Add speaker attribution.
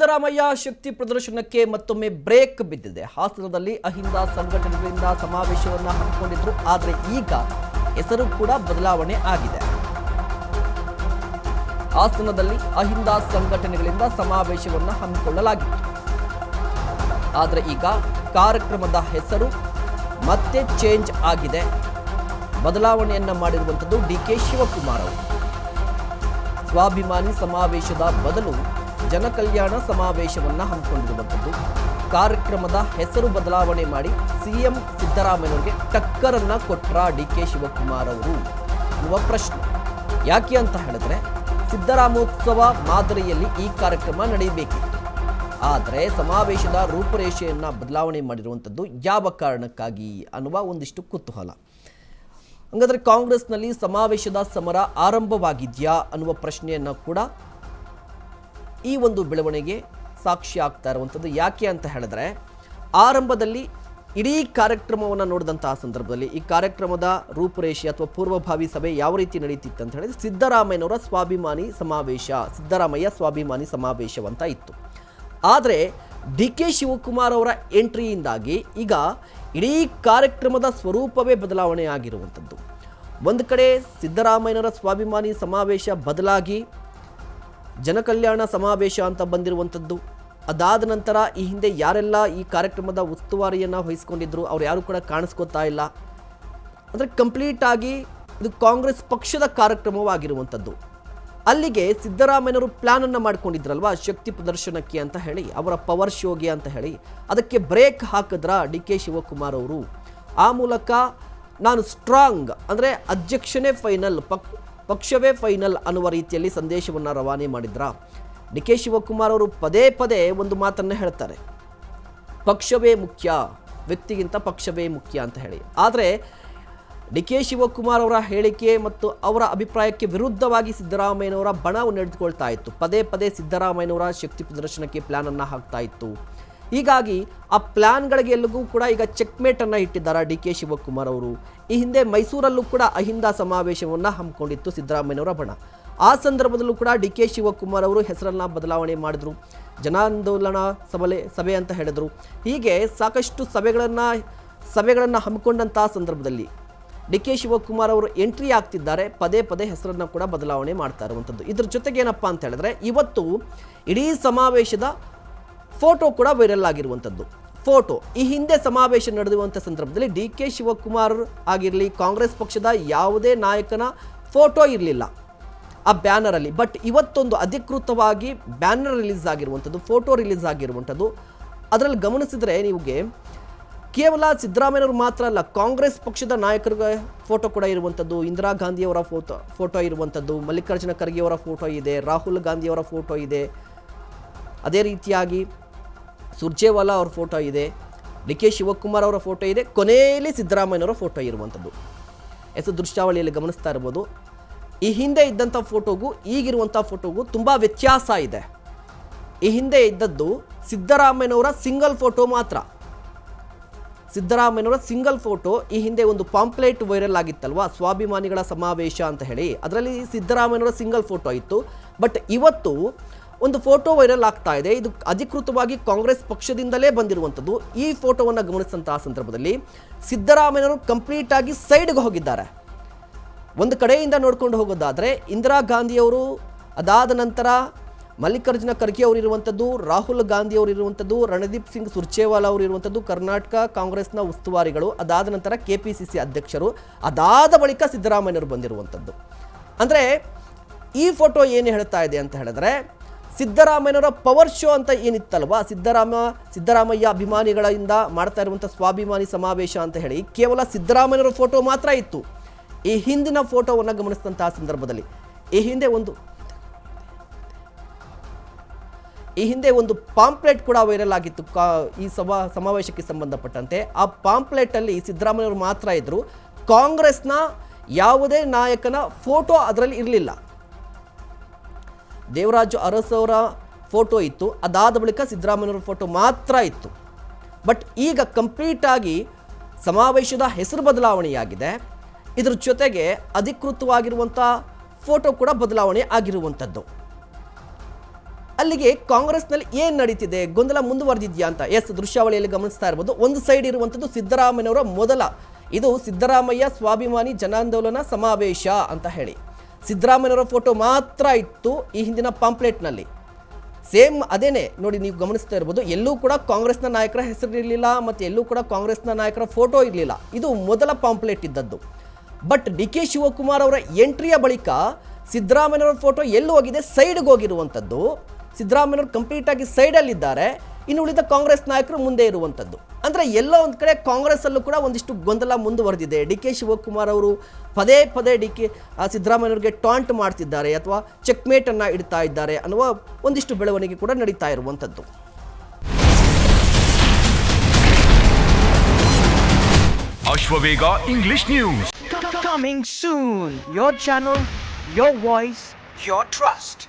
Speaker 1: ಸಿದ್ದರಾಮಯ್ಯ ಶಕ್ತಿ ಪ್ರದರ್ಶನಕ್ಕೆ ಮತ್ತೊಮ್ಮೆ ಬ್ರೇಕ್ ಬಿದ್ದಿದೆ. ಹಾಸನದಲ್ಲಿ ಅಹಿಂದ ಸಂಘಟನೆಗಳಿಂದ ಸಮಾವೇಶವನ್ನು ಹಮ್ಮಿಕೊಂಡಿದ್ರು. ಆದರೆ ಈಗ ಹೆಸರು ಕೂಡ ಬದಲಾವಣೆ ಆಗಿದೆ. ಹಾಸನದಲ್ಲಿ ಅಹಿಂದ ಸಂಘಟನೆಗಳಿಂದ ಸಮಾವೇಶವನ್ನು ಹಮ್ಮಿಕೊಳ್ಳಲಾಗಿತ್ತು. ಆದರೆ ಈಗ ಕಾರ್ಯಕ್ರಮದ ಹೆಸರು ಮತ್ತೆ ಚೇಂಜ್ ಆಗಿದೆ. ಬದಲಾವಣೆಯನ್ನ ಮಾಡಿರುವಂಥದ್ದು ಡಿಕೆ ಶಿವಕುಮಾರ್ ಅವರು. ಸ್ವಾಭಿಮಾನಿ ಸಮಾವೇಶದ ಬದಲು ಜನಕಲ್ಯಾಣ ಸಮಾವೇಶವನ್ನು ಹಮ್ಮಿಕೊಂಡಿರುವಂಥದ್ದು. ಕಾರ್ಯಕ್ರಮದ ಹೆಸರು ಬದಲಾವಣೆ ಮಾಡಿ ಸಿಎಂ ಸಿದ್ದರಾಮಯ್ಯನವರಿಗೆ ಟಕ್ಕರನ್ನ ಕೊಟ್ರ ಡಿಕೆ ಶಿವಕುಮಾರ್ ಅವರು ಅನ್ನುವ ಪ್ರಶ್ನೆ. ಯಾಕೆ ಅಂತ ಹೇಳಿದ್ರೆ ಸಿದ್ದರಾಮೋತ್ಸವ ಮಾದರಿಯಲ್ಲಿ ಈ ಕಾರ್ಯಕ್ರಮ ನಡೆಯಬೇಕಿತ್ತು. ಆದರೆ ಸಮಾವೇಶದ ರೂಪುರೇಷೆಯನ್ನು ಬದಲಾವಣೆ ಮಾಡಿರುವಂಥದ್ದು ಯಾವ ಕಾರಣಕ್ಕಾಗಿ ಅನ್ನುವ ಒಂದಿಷ್ಟು ಕುತೂಹಲ. ಹಾಗಾದರೆ ಕಾಂಗ್ರೆಸ್ನಲ್ಲಿ ಸಮಾವೇಶದ ಸಮರ ಆರಂಭವಾಗಿದೆಯಾ ಅನ್ನುವ ಪ್ರಶ್ನೆಯನ್ನು ಕೂಡ ಈ ಒಂದು ಬೆಳವಣಿಗೆ ಸಾಕ್ಷಿ ಆಗ್ತಾ ಇರುವಂಥದ್ದು. ಯಾಕೆ ಅಂತ ಹೇಳಿದ್ರೆ ಆರಂಭದಲ್ಲಿ ಇಡೀ ಕಾರ್ಯಕ್ರಮವನ್ನು ನೋಡಿದಂತಹ ಸಂದರ್ಭದಲ್ಲಿ ಈ ಕಾರ್ಯಕ್ರಮದ ರೂಪುರೇಷೆ ಅಥವಾ ಪೂರ್ವಭಾವಿ ಸಭೆ ಯಾವ ರೀತಿ ನಡೀತಿತ್ತು ಅಂತ ಹೇಳಿದ್ರೆ ಸಿದ್ದರಾಮಯ್ಯನವರ ಸ್ವಾಭಿಮಾನಿ ಸಮಾವೇಶ, ಸಿದ್ದರಾಮಯ್ಯ ಸ್ವಾಭಿಮಾನಿ ಸಮಾವೇಶವಂತ ಇತ್ತು. ಆದರೆ ಡಿ ಕೆ ಶಿವಕುಮಾರ್ ಅವರ ಎಂಟ್ರಿಯಿಂದಾಗಿ ಈಗ ಇಡೀ ಕಾರ್ಯಕ್ರಮದ ಸ್ವರೂಪವೇ ಬದಲಾವಣೆ ಆಗಿರುವಂಥದ್ದು. ಒಂದು ಕಡೆ ಸಿದ್ದರಾಮಯ್ಯನವರ ಸ್ವಾಭಿಮಾನಿ ಸಮಾವೇಶ ಬದಲಾಗಿ ಜನಕಲ್ಯಾಣ ಸಮಾವೇಶ ಅಂತ ಬಂದಿರುವಂಥದ್ದು. ಅದಾದ ನಂತರ ಈ ಹಿಂದೆ ಯಾರೆಲ್ಲ ಈ ಕಾರ್ಯಕ್ರಮದ ಉಸ್ತುವಾರಿಯನ್ನು ವಹಿಸ್ಕೊಂಡಿದ್ರು ಅವ್ರು ಯಾರು ಕೂಡ ಕಾಣಿಸ್ಕೊತಾ ಇಲ್ಲ. ಅಂದರೆ ಕಂಪ್ಲೀಟ್ ಆಗಿ ಇದು ಕಾಂಗ್ರೆಸ್ ಪಕ್ಷದ ಕಾರ್ಯಕ್ರಮವಾಗಿರುವಂಥದ್ದು. ಅಲ್ಲಿಗೆ ಸಿದ್ದರಾಮಯ್ಯನವರು ಪ್ಲ್ಯಾನನ್ನು ಮಾಡ್ಕೊಂಡಿದ್ರಲ್ವಾ ಶಕ್ತಿ ಪ್ರದರ್ಶನಕ್ಕೆ ಅಂತ ಹೇಳಿ, ಅವರ ಪವರ್ ಶೋಗೆ ಅಂತ ಹೇಳಿ, ಅದಕ್ಕೆ ಬ್ರೇಕ್ ಹಾಕಿದ್ರ ಡಿ ಕೆ ಶಿವಕುಮಾರ್ ಅವರು. ಆ ಮೂಲಕ ನಾನು ಸ್ಟ್ರಾಂಗ್ ಅಂದರೆ ಅಧ್ಯಕ್ಷನೇ ಫೈನಲ್, ಪಕ್ಷವೇ ಫೈನಲ್ ಅನ್ನುವ ರೀತಿಯಲ್ಲಿ ಸಂದೇಶವನ್ನು ರವಾನೆ ಮಾಡಿದ್ರ. ಡಿ ಕೆ ಶಿವಕುಮಾರ್ ಅವರು ಪದೇ ಪದೇ ಒಂದು ಮಾತನ್ನು ಹೇಳ್ತಾರೆ, ಪಕ್ಷವೇ ಮುಖ್ಯ, ವ್ಯಕ್ತಿಗಿಂತ ಪಕ್ಷವೇ ಮುಖ್ಯ ಅಂತ ಹೇಳಿ. ಆದರೆ ಡಿ ಕೆ ಶಿವಕುಮಾರ್ ಅವರ ಹೇಳಿಕೆ ಮತ್ತು ಅವರ ಅಭಿಪ್ರಾಯಕ್ಕೆ ವಿರುದ್ಧವಾಗಿ ಸಿದ್ದರಾಮಯ್ಯನವರ ಬಣ ನಡೆದುಕೊಳ್ತಾ ಇತ್ತು. ಪದೇ ಪದೇ ಸಿದ್ದರಾಮಯ್ಯನವರ ಶಕ್ತಿ ಪ್ರದರ್ಶನಕ್ಕೆ ಪ್ಲಾನನ್ನು ಹಾಕ್ತಾ ಇತ್ತು. ಹೀಗಾಗಿ ಆ ಪ್ಲಾನ್ಗಳಿಗೆ ಎಲ್ಲರಿಗೂ ಕೂಡ ಈಗ ಚೆಕ್ಮೇಟನ್ನು ಇಟ್ಟಿದ್ದಾರೆ ಡಿ ಕೆ ಶಿವಕುಮಾರ್ ಅವರು. ಈ ಹಿಂದೆ ಮೈಸೂರಲ್ಲೂ ಕೂಡ ಅಹಿಂದ ಸಮಾವೇಶವನ್ನು ಹಮ್ಮಿಕೊಂಡಿತ್ತು ಸಿದ್ದರಾಮಯ್ಯನವರ ಬಣ. ಆ ಸಂದರ್ಭದಲ್ಲೂ ಕೂಡ ಡಿ ಕೆ ಶಿವಕುಮಾರ್ ಅವರು ಹೆಸರನ್ನು ಬದಲಾವಣೆ ಮಾಡಿದ್ರು, ಜನಾಂದೋಲನ ಸಭೆ ಅಂತ ಹೇಳಿದ್ರು. ಹೀಗೆ ಸಾಕಷ್ಟು ಸಭೆಗಳನ್ನು ಹಮ್ಮಿಕೊಂಡಂತಹ ಸಂದರ್ಭದಲ್ಲಿ ಡಿ ಕೆ ಶಿವಕುಮಾರ್ ಅವರು ಎಂಟ್ರಿ ಆಗ್ತಿದ್ದಾರೆ. ಪದೇ ಪದೇ ಹೆಸರನ್ನು ಕೂಡ ಬದಲಾವಣೆ ಮಾಡ್ತಾ ಇರುವಂಥದ್ದು. ಇದ್ರ ಜೊತೆಗೆ ಏನಪ್ಪ ಅಂತ ಹೇಳಿದ್ರೆ ಇವತ್ತು ಇಡೀ ಸಮಾವೇಶದ ಫೋಟೋ ಕೂಡ ವೈರಲ್ ಆಗಿರುವಂಥದ್ದು. ಫೋಟೋ ಈ ಹಿಂದೆ ಸಮಾವೇಶ ನಡೆದಿರುವಂಥ ಸಂದರ್ಭದಲ್ಲಿ ಡಿ ಕೆ ಶಿವಕುಮಾರ್ ಆಗಿರಲಿ, ಕಾಂಗ್ರೆಸ್ ಪಕ್ಷದ ಯಾವುದೇ ನಾಯಕನ ಫೋಟೋ ಇರಲಿಲ್ಲ ಆ ಬ್ಯಾನರಲ್ಲಿ. ಬಟ್ ಇವತ್ತೊಂದು ಅಧಿಕೃತವಾಗಿ ಬ್ಯಾನರ್ ರಿಲೀಸ್ ಆಗಿರುವಂಥದ್ದು, ಫೋಟೋ ರಿಲೀಸ್ ಆಗಿರುವಂಥದ್ದು. ಅದರಲ್ಲಿ ಗಮನಿಸಿದರೆ ನಿಮಗೆ ಕೇವಲ ಸಿದ್ದರಾಮಯ್ಯನವರು ಮಾತ್ರ ಅಲ್ಲ, ಕಾಂಗ್ರೆಸ್ ಪಕ್ಷದ ನಾಯಕರ ಫೋಟೋ ಕೂಡ ಇರುವಂಥದ್ದು, ಇಂದಿರಾ ಗಾಂಧಿಯವರ ಫೋಟೋ ಇರುವಂಥದ್ದು, ಮಲ್ಲಿಕಾರ್ಜುನ ಖರ್ಗೆಯವರ ಫೋಟೋ ಇದೆ, ರಾಹುಲ್ ಗಾಂಧಿಯವರ ಫೋಟೋ ಇದೆ, ಅದೇ ರೀತಿಯಾಗಿ ಸುರ್ಜೇವಾಲಾ ಅವ್ರ ಫೋಟೋ ಇದೆ, ಡಿ ಕೆ ಶಿವಕುಮಾರ್ ಅವರ ಫೋಟೋ ಇದೆ, ಕೊನೆಯಲ್ಲಿ ಸಿದ್ದರಾಮಯ್ಯನವರ ಫೋಟೋ ಇರುವಂಥದ್ದು. ದೃಶ್ಯಾವಳಿಯಲ್ಲಿ ಗಮನಿಸ್ತಾ ಇರ್ಬೋದು. ಈ ಹಿಂದೆ ಇದ್ದಂಥ ಫೋಟೋಗೂ ಈಗಿರುವಂಥ ಫೋಟೋಗೂ ತುಂಬ ವ್ಯತ್ಯಾಸ ಇದೆ. ಈ ಹಿಂದೆ ಇದ್ದದ್ದು ಸಿದ್ದರಾಮಯ್ಯನವರ ಸಿಂಗಲ್ ಫೋಟೋ ಮಾತ್ರ. ಸಿದ್ದರಾಮಯ್ಯನವರ ಸಿಂಗಲ್ ಫೋಟೋ ಈ ಹಿಂದೆ ಒಂದು ಪಾಂಪ್ಲೇಟ್ ವೈರಲ್ ಆಗಿತ್ತಲ್ವಾ, ಸ್ವಾಭಿಮಾನಿಗಳ ಸಮಾವೇಶ ಅಂತ ಹೇಳಿ, ಅದರಲ್ಲಿ ಸಿದ್ದರಾಮಯ್ಯನವರ ಸಿಂಗಲ್ ಫೋಟೋ ಇತ್ತು. ಬಟ್ ಇವತ್ತು ಒಂದು ಫೋಟೋ ವೈರಲ್ ಆಗ್ತಾ ಇದೆ. ಇದು ಅಧಿಕೃತವಾಗಿ ಕಾಂಗ್ರೆಸ್ ಪಕ್ಷದಿಂದಲೇ ಬಂದಿರುವಂಥದ್ದು. ಈ ಫೋಟೋವನ್ನು ಗಮನಿಸಿದಂತಹ ಸಂದರ್ಭದಲ್ಲಿ ಸಿದ್ದರಾಮಯ್ಯನವರು ಕಂಪ್ಲೀಟ್ ಆಗಿ ಸೈಡ್ಗೆ ಹೋಗಿದ್ದಾರೆ. ಒಂದು ಕಡೆಯಿಂದ ನೋಡ್ಕೊಂಡು ಹೋಗೋದಾದರೆ ಇಂದಿರಾ ಗಾಂಧಿಯವರು, ಅದಾದ ನಂತರ ಮಲ್ಲಿಕಾರ್ಜುನ ಖರ್ಗೆ ಅವರು ಇರುವಂಥದ್ದು, ರಾಹುಲ್ ಗಾಂಧಿ ಅವರು ಇರುವಂಥದ್ದು, ರಣದೀಪ್ ಸಿಂಗ್ ಸುರ್ಜೇವಾಲಾ ಅವರು ಇರುವಂಥದ್ದು, ಕರ್ನಾಟಕ ಕಾಂಗ್ರೆಸ್ನ ಉಸ್ತುವಾರಿಗಳು, ಅದಾದ ನಂತರ KPCC ಅಧ್ಯಕ್ಷರು, ಅದಾದ ಬಳಿಕ ಸಿದ್ದರಾಮಯ್ಯನವರು ಬಂದಿರುವಂಥದ್ದು. ಅಂದರೆ ಈ ಫೋಟೋ ಏನು ಹೇಳ್ತಾ ಇದೆ ಅಂತ ಹೇಳಿದ್ರೆ ಸಿದ್ದರಾಮಯ್ಯನವರ ಪವರ್ ಶೋ ಅಂತ ಏನಿತ್ತಲ್ವಾ, ಸಿದ್ದರಾಮಯ್ಯ ಅಭಿಮಾನಿಗಳಿಂದ ಮಾಡ್ತಾ ಇರುವಂಥ ಸ್ವಾಭಿಮಾನಿ ಸಮಾವೇಶ ಅಂತ ಹೇಳಿ ಕೇವಲ ಸಿದ್ದರಾಮಯ್ಯನವರ ಫೋಟೋ ಮಾತ್ರ ಇತ್ತು. ಈ ಹಿಂದಿನ ಫೋಟೋವನ್ನು ಗಮನಿಸಿದಂತಹ ಸಂದರ್ಭದಲ್ಲಿ ಈ ಹಿಂದೆ ಒಂದು ಪಾಂಪ್ಲೆಟ್ ಕೂಡ ವೈರಲ್ ಆಗಿತ್ತು ಈ ಸಮಾವೇಶಕ್ಕೆ ಸಂಬಂಧಪಟ್ಟಂತೆ. ಆ ಪಾಂಪ್ಲೆಟಲ್ಲಿ ಸಿದ್ದರಾಮಯ್ಯವರು ಮಾತ್ರ ಇದ್ದರು, ಕಾಂಗ್ರೆಸ್ನ ಯಾವುದೇ ನಾಯಕನ ಫೋಟೋ ಅದರಲ್ಲಿ ಇರಲಿಲ್ಲ. ದೇವರಾಜು ಅರಸು ಅವರ ಫೋಟೋ ಇತ್ತು, ಅದಾದ ಬಳಿಕ ಸಿದ್ದರಾಮಯ್ಯನವರ ಫೋಟೋ ಮಾತ್ರ ಇತ್ತು. ಬಟ್ ಈಗ ಕಂಪ್ಲೀಟ್ ಆಗಿ ಸಮಾವೇಶದ ಹೆಸರು ಬದಲಾವಣೆಯಾಗಿದೆ. ಇದರ ಜೊತೆಗೆ ಅಧಿಕೃತವಾಗಿರುವಂಥ ಫೋಟೋ ಕೂಡ ಬದಲಾವಣೆ ಆಗಿರುವಂಥದ್ದು. ಅಲ್ಲಿಗೆ ಕಾಂಗ್ರೆಸ್ನಲ್ಲಿ ಏನು ನಡೀತಿದೆ, ಗೊಂದಲ ಮುಂದುವರೆದಿದೆಯಾ ಅಂತ ಎಸ್ ದೃಶ್ಯಾವಳಿಯಲ್ಲಿ ಗಮನಿಸ್ತಾ ಇರ್ಬೋದು. ಒಂದು ಸೈಡ್ ಇರುವಂಥದ್ದು ಸಿದ್ದರಾಮಯ್ಯನವರ ಇದು ಸಿದ್ದರಾಮಯ್ಯ ಸ್ವಾಭಿಮಾನಿ ಜನಾಂದೋಲನ ಸಮಾವೇಶ ಅಂತ ಹೇಳಿ ಸಿದ್ದರಾಮಯ್ಯನವರ ಫೋಟೋ ಮಾತ್ರ ಇತ್ತು ಈ ಹಿಂದಿನ ಪಾಂಪ್ಲೆಟ್ನಲ್ಲಿ. ಸೇಮ್ ಅದೇನೆ ನೋಡಿ, ನೀವು ಗಮನಿಸ್ತಾ ಇರ್ಬೋದು. ಎಲ್ಲೂ ಕೂಡ ಕಾಂಗ್ರೆಸ್ನ ನಾಯಕರ ಹೆಸರು ಇರಲಿಲ್ಲ ಮತ್ತು ಎಲ್ಲೂ ಕೂಡ ಕಾಂಗ್ರೆಸ್ನ ನಾಯಕರ ಫೋಟೋ ಇರಲಿಲ್ಲ. ಇದು ಮೊದಲ ಪಾಂಪ್ಲೆಟ್ ಇದ್ದದ್ದು. ಬಟ್ ಡಿ ಕೆ ಶಿವಕುಮಾರ್ ಅವರ ಎಂಟ್ರಿಯ ಬಳಿಕ ಸಿದ್ದರಾಮಯ್ಯನವರ ಫೋಟೋ ಎಲ್ಲೂ ಹೋಗಿದೆ, ಸೈಡ್ಗೆ ಹೋಗಿರುವಂಥದ್ದು. ಸಿದ್ದರಾಮಯ್ಯನವರು ಕಂಪ್ಲೀಟಾಗಿ ಸೈಡಲ್ಲಿದ್ದಾರೆ, ಇನ್ನು ಉಳಿದ ಕಾಂಗ್ರೆಸ್ ನಾಯಕರು ಮುಂದೆ ಇರುವಂಥದ್ದು. ಅಂದರೆ ಎಲ್ಲೋ ಒಂದು ಕಡೆ ಕಾಂಗ್ರೆಸ್ಸಲ್ಲೂ ಕೂಡ ಒಂದಿಷ್ಟು ಗೊಂದಲ ಮುಂದುವರೆದಿದೆ. ಡಿ ಕೆ ಶಿವಕುಮಾರ್ ಅವರು ಪದೇ ಸಿದ್ದರಾಮಯ್ಯನವರಿಗೆ ಟಾಂಟ್ ಮಾಡ್ತಿದ್ದಾರೆ ಅಥವಾ ಚೆಕ್ಮೇಟನ್ನು ಇಡ್ತಾ ಇದ್ದಾರೆ ಅನ್ನುವ ಒಂದಿಷ್ಟು ಬೆಳವಣಿಗೆ ಕೂಡ ನಡೀತಾ ಇರುವಂಥದ್ದು.
Speaker 2: Ashwavega English News.
Speaker 3: Coming soon. Your channel, your voice, your trust.